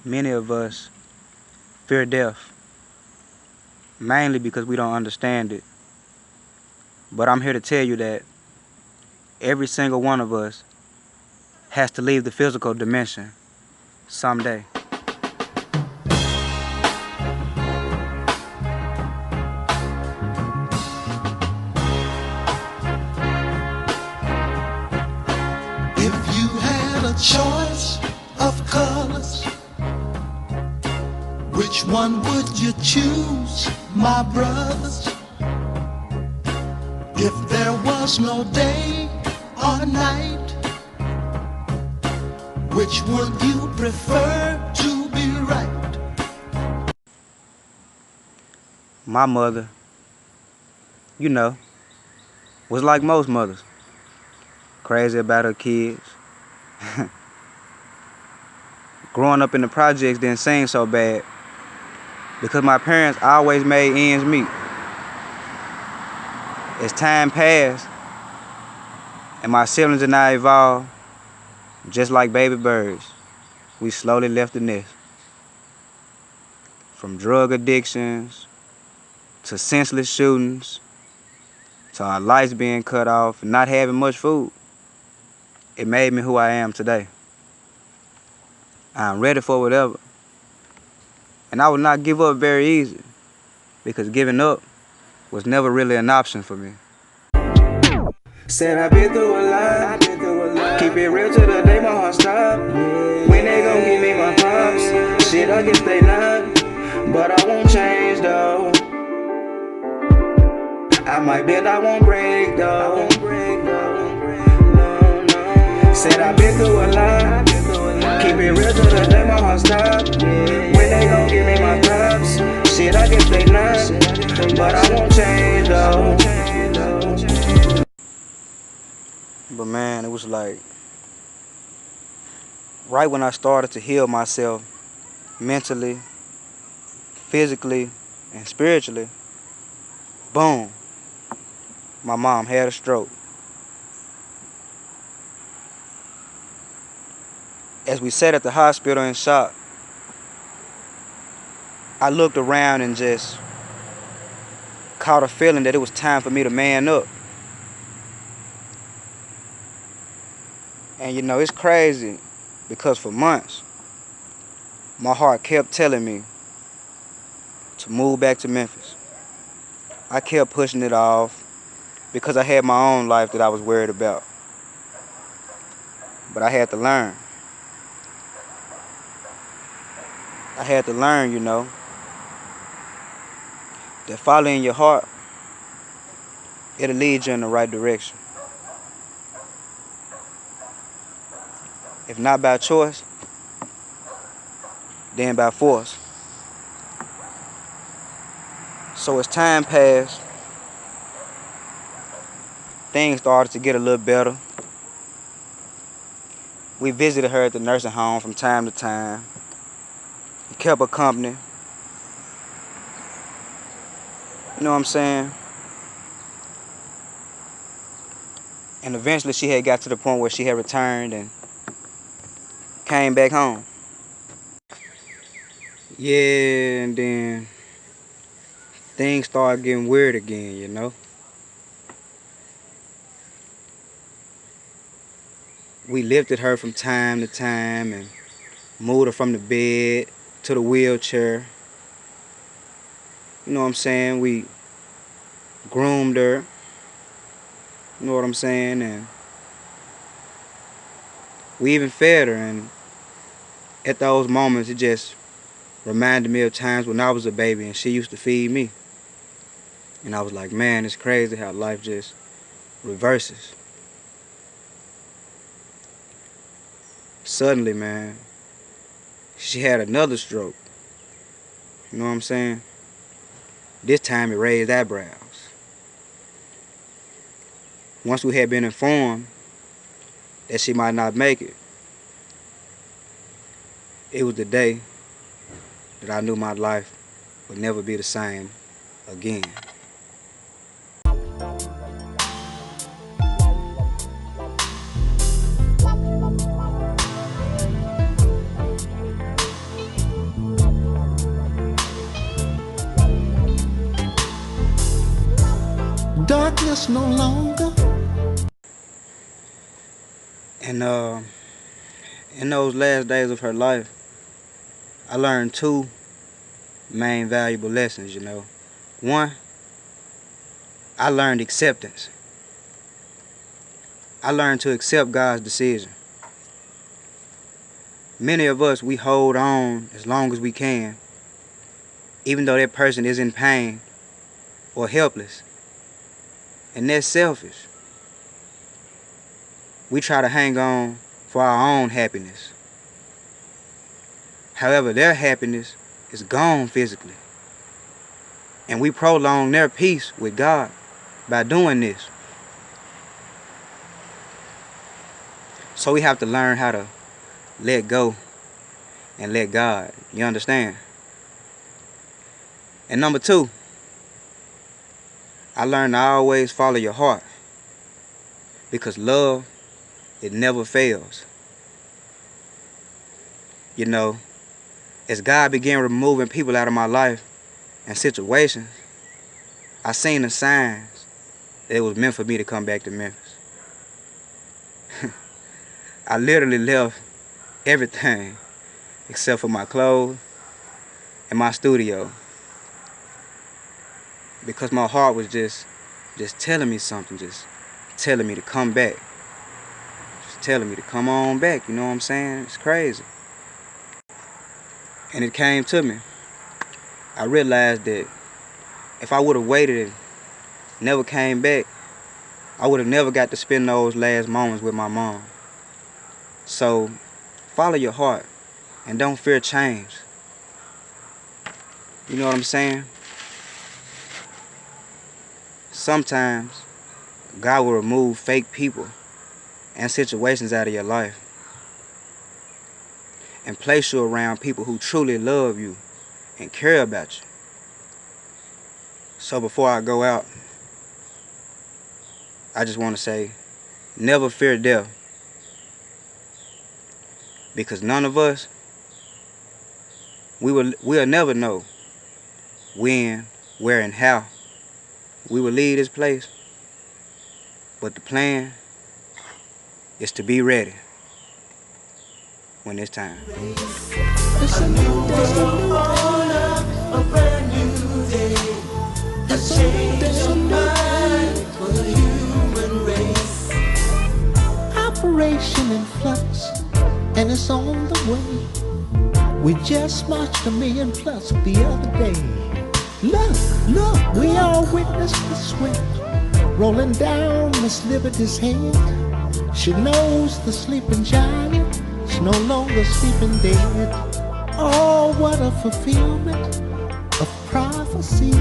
Many of us fear death, mainly because we don't understand it. But I'm here to tell you that every single one of us has to leave the physical dimension someday. If you had a choice of colors, which one would you choose, my brothers? If there was no day or night, which would you prefer to be right? My mother, was like most mothers, crazy about her kids. Growing up in the projects didn't seem so bad because my parents always made ends meet. As time passed and my siblings and I evolved, just like baby birds, we slowly left the nest. From drug addictions to senseless shootings to our lights being cut off and not having much food, it made me who I am today. I'm ready for whatever. And I would not give up very easy because giving up was never really an option for me. Said I've been through a lot, keep it real to the day my heart stop. When they gon' give me my props, shit I guess they not, but I won't change though. I might bend, I won't break though. Said I've been through a lot, keep it real to the day my heart stop. When they gon' give me my props, shit I guess they not, but I won't change though. But man, it was like right when I started to heal myself mentally, physically, and spiritually, boom, my mom had a stroke. As we sat at the hospital in shock, I looked around and just caught a feeling that it was time for me to man up. And it's crazy because for months, my heart kept telling me to move back to Memphis. I kept pushing it off because I had my own life that I was worried about. But I had to learn. I had to learn, that following your heart, it'll lead you in the right direction. If not by choice, then by force. So as time passed, things started to get a little better. We visited her at the nursing home from time to time. We kept her company. You know what I'm saying? And eventually she had got to the point where she had returned and came back home. Yeah, and then things started getting weird again, We lifted her from time to time and moved her from the bed to the wheelchair. You know what I'm saying? We groomed her. You know what I'm saying? And we even fed her. And at those moments, it just reminded me of times when I was a baby and she used to feed me. And I was like, man, it's crazy how life just reverses. Suddenly, man, she had another stroke. You know what I'm saying? This time it raised eyebrows. Once we had been informed that she might not make it, it was the day that I knew my life would never be the same again. us no longer. And in those last days of her life, I learned two main valuable lessons, you know. One, I learned acceptance. I learned to accept God's decision. Many of us, we hold on as long as we can, even though that person is in pain or helpless. And that's selfish. We try to hang on for our own happiness. However, their happiness is gone physically. And we prolong their peace with God by doing this. So we have to learn how to let go and let God. You understand? And number two, I learned to always follow your heart. Because love, it never fails. You know, as God began removing people out of my life and situations, I seen the signs that it was meant for me to come back to Memphis. I literally left everything except for my clothes and my studio because my heart was just telling me something, just telling me to come back, just telling me to come on back, you know what I'm saying? It's crazy. And it came to me. I realized that if I would have waited and never came back, I would have never got to spend those last moments with my mom. So follow your heart and don't fear change. You know what I'm saying? Sometimes God will remove fake people and situations out of your life and place you around people who truly love you and care about you. So before I go out, I just want to say, never fear death. Because none of us, we'll never know when, where, and how we will leave this place. But the plan is to be ready when it's time. It's a new day, a brand new day. A change of mind for the human race. Operation in flux, and it's on the way. We just marched 1 million plus the other day. Look, we all witnessed the sweat rolling down Miss Liberty's head. She knows the sleeping giant is no longer sleeping dead. Oh, what a fulfillment of prophecy.